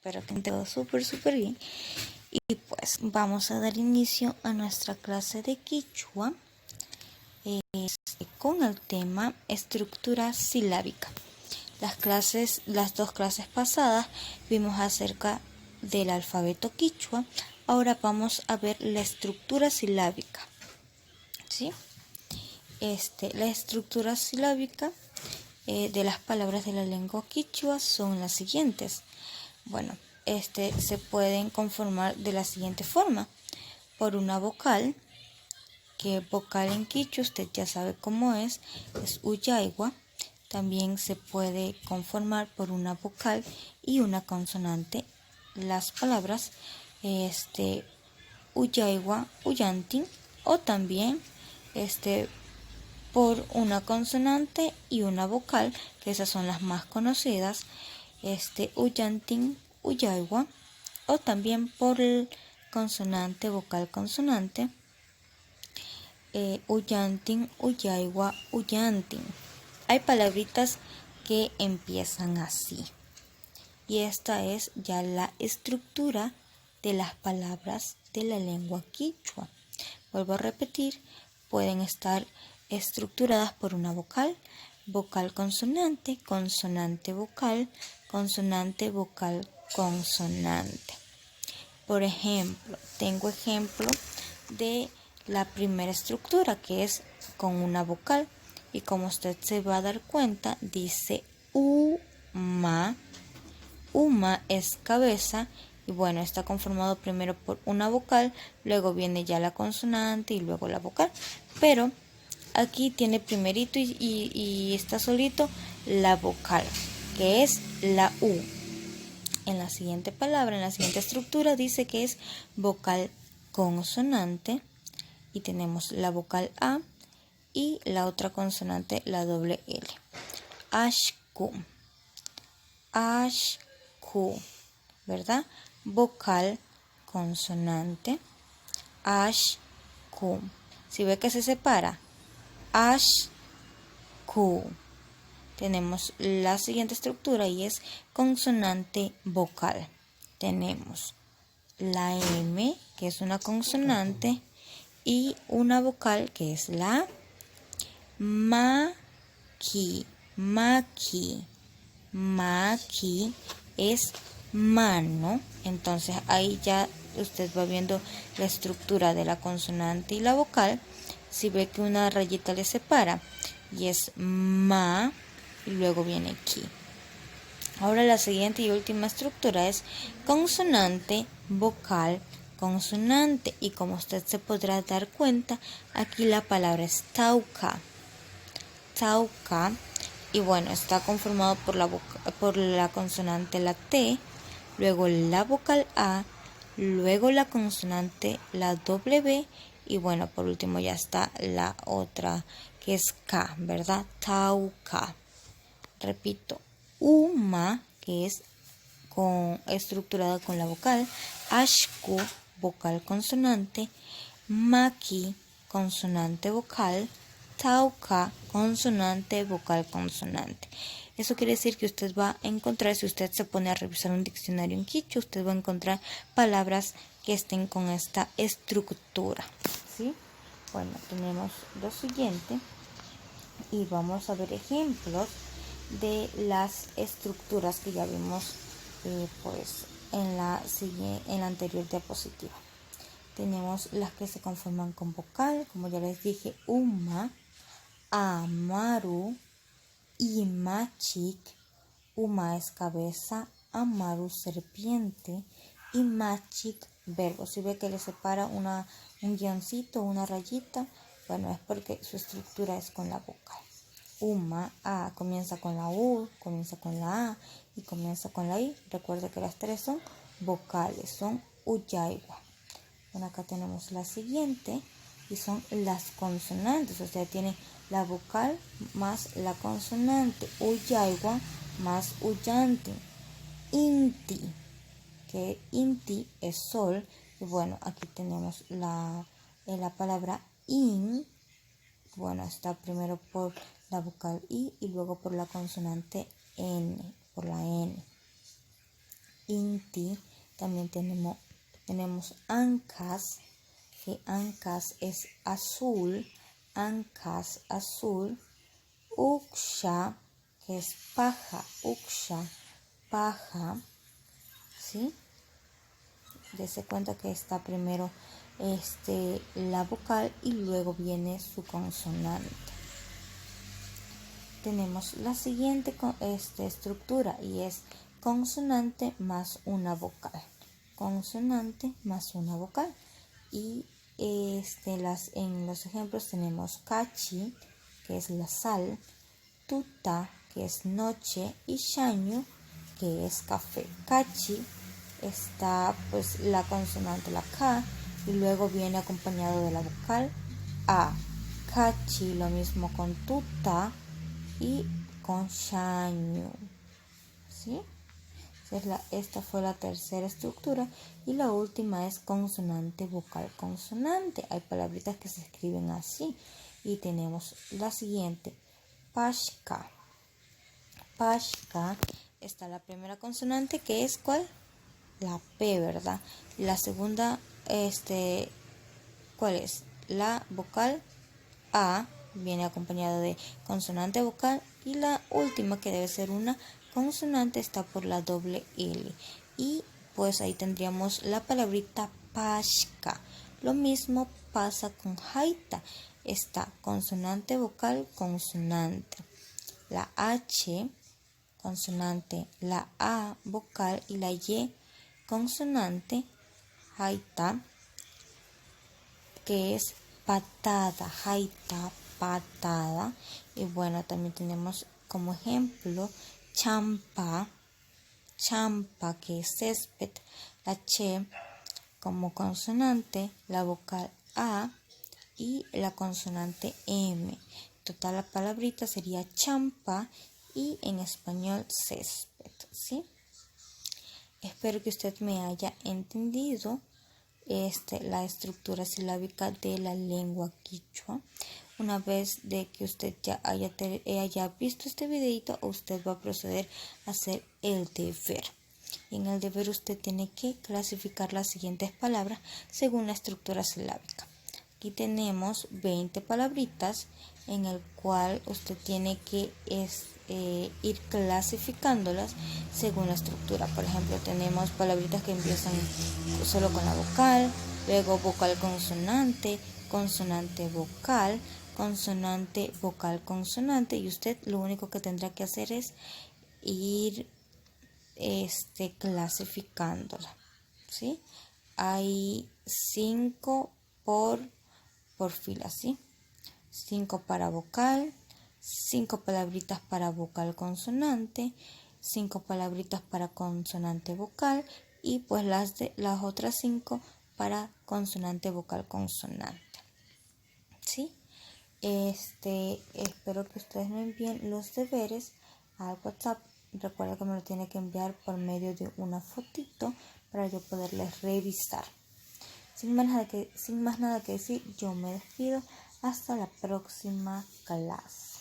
Espero que te vaya súper bien. Y pues vamos a dar inicio a nuestra clase de Quichua con el tema estructura silábica. Las dos clases pasadas vimos acerca del alfabeto quichua. Ahora vamos a ver la estructura silábica. ¿Sí? La estructura silábica de las palabras de la lengua quichua son las siguientes. Bueno, se pueden conformar de la siguiente forma. Por una vocal, que vocal en quichua usted ya sabe cómo es uyaigua. También se puede conformar por una vocal y una consonante. Las palabras uyaigua, uyantin, o también por una consonante y una vocal, que esas son las más conocidas, uyantin, uyaigua, o también por el consonante, vocal, consonante, uyantin, uyaigua, uyantin. Hay palabritas que empiezan así. Y esta es ya la estructura de las palabras de la lengua quichua. Vuelvo a repetir, pueden estar estructuradas por una vocal, vocal consonante, consonante vocal, consonante vocal consonante. Por ejemplo, tengo ejemplo de la primera estructura, que es con una vocal, y como usted se va a dar cuenta, dice uma. Uma es cabeza, y bueno, está conformado primero por una vocal, luego viene ya la consonante y luego la vocal, pero aquí tiene primerito y está solito la vocal, que es la U. En la siguiente palabra, en la siguiente estructura, dice que es vocal consonante, y tenemos la vocal A y la otra consonante, la doble L. Ashku, ashku, ¿verdad? Vocal consonante, ashku. Si ve que se separa, ashku. Tenemos la siguiente estructura y es consonante vocal. Tenemos la M, que es una consonante, y una vocal, que es la maki. Maki. Maki es mano. Entonces ahí ya usted va viendo la estructura de la consonante y la vocal. Si ve que una rayita le separa y es ma, y luego viene ki. Ahora la siguiente y última estructura es consonante, vocal, consonante, y como usted se podrá dar cuenta, aquí la palabra es tauca. Tauca, y bueno, está conformado por la consonante, la T, luego la vocal A, luego la consonante, la W, y bueno, por último ya está la otra, que es K, ¿verdad? Tauca. Repito, uma, que es estructurada con la vocal, ashku, vocal consonante, maki, consonante vocal, tauca, consonante vocal consonante. Eso quiere decir que usted va a encontrar, si usted se pone a revisar un diccionario en quichua, usted va a encontrar palabras que estén con esta estructura, ¿sí? Bueno, tenemos lo siguiente y vamos a ver ejemplos de las estructuras que ya vimos en la anterior diapositiva. Tenemos las que se conforman con vocal, como ya les dije, uma, amaru, imachik. Uma es cabeza, amaru serpiente, imachik verbo. Si ve que le separa un guioncito, una rayita, bueno, es porque su estructura es con la vocal. Uma, A, comienza con la U, comienza con la A y comienza con la I. Recuerda que las tres son vocales, son uyaigua. Bueno, acá tenemos la siguiente y son las consonantes, o sea, tiene la vocal más la consonante, uyaigua más uyanti. Inti, que inti es sol, y bueno, aquí tenemos la palabra in. Bueno, está primero por la vocal I y luego por la consonante N, por la N. inti. También tenemos ancas, que ancas es azul, ancas azul. Uksha, que es paja, uksha, paja, ¿sí? Dese cuenta que está primero la vocal y luego viene su consonante. Tenemos la siguiente estructura y es consonante más una vocal. Consonante más una vocal. Y en los ejemplos tenemos cachi, que es la sal, tuta, que es noche, y shañu, que es café. Cachi está pues la consonante, la K, y luego viene acompañado de la vocal A. Cachi, lo mismo con tuta y con shañu, ¿sí? Esta fue la tercera estructura y la última es consonante vocal consonante. Hay palabritas que se escriben así y tenemos la siguiente: pashka. Pashka está la primera consonante, que es ¿cuál? La P, ¿verdad? La segunda, ¿cuál es? La vocal A viene acompañada de consonante vocal y la última, que debe ser una consonante, está por la doble L. Y pues ahí tendríamos la palabrita pashka. Lo mismo pasa con jaita. Está consonante vocal consonante. La H consonante, la A vocal y la Y consonante, jaita, que es patada, jaita, patada. Y bueno, también tenemos como ejemplo champa, champa, que es césped, la che como consonante, la vocal A y la consonante M. Total, la palabrita sería champa y en español césped, ¿sí? Espero que usted me haya entendido la estructura silábica de la lengua quichua. Una vez de que usted ya haya visto este videito, usted va a proceder a hacer el deber. Y en el deber usted tiene que clasificar las siguientes palabras según la estructura silábica. Aquí tenemos 20 palabritas en el cual usted tiene que ir clasificándolas según la estructura. Por ejemplo, tenemos palabritas que empiezan solo con la vocal, luego vocal consonante, consonante vocal, consonante vocal consonante, y usted lo único que tendrá que hacer es ir clasificándola, ¿sí? Hay 5 por fila, ¿sí? 5 para vocal, 5 palabritas para vocal consonante, 5 palabritas para consonante vocal y pues las otras 5 para consonante vocal consonante, ¿sí? Espero que ustedes me envíen los deberes al WhatsApp. Recuerda que me lo tiene que enviar por medio de una fotito para yo poderles revisar. Sin más nada que decir, yo me despido. Hasta la próxima clase.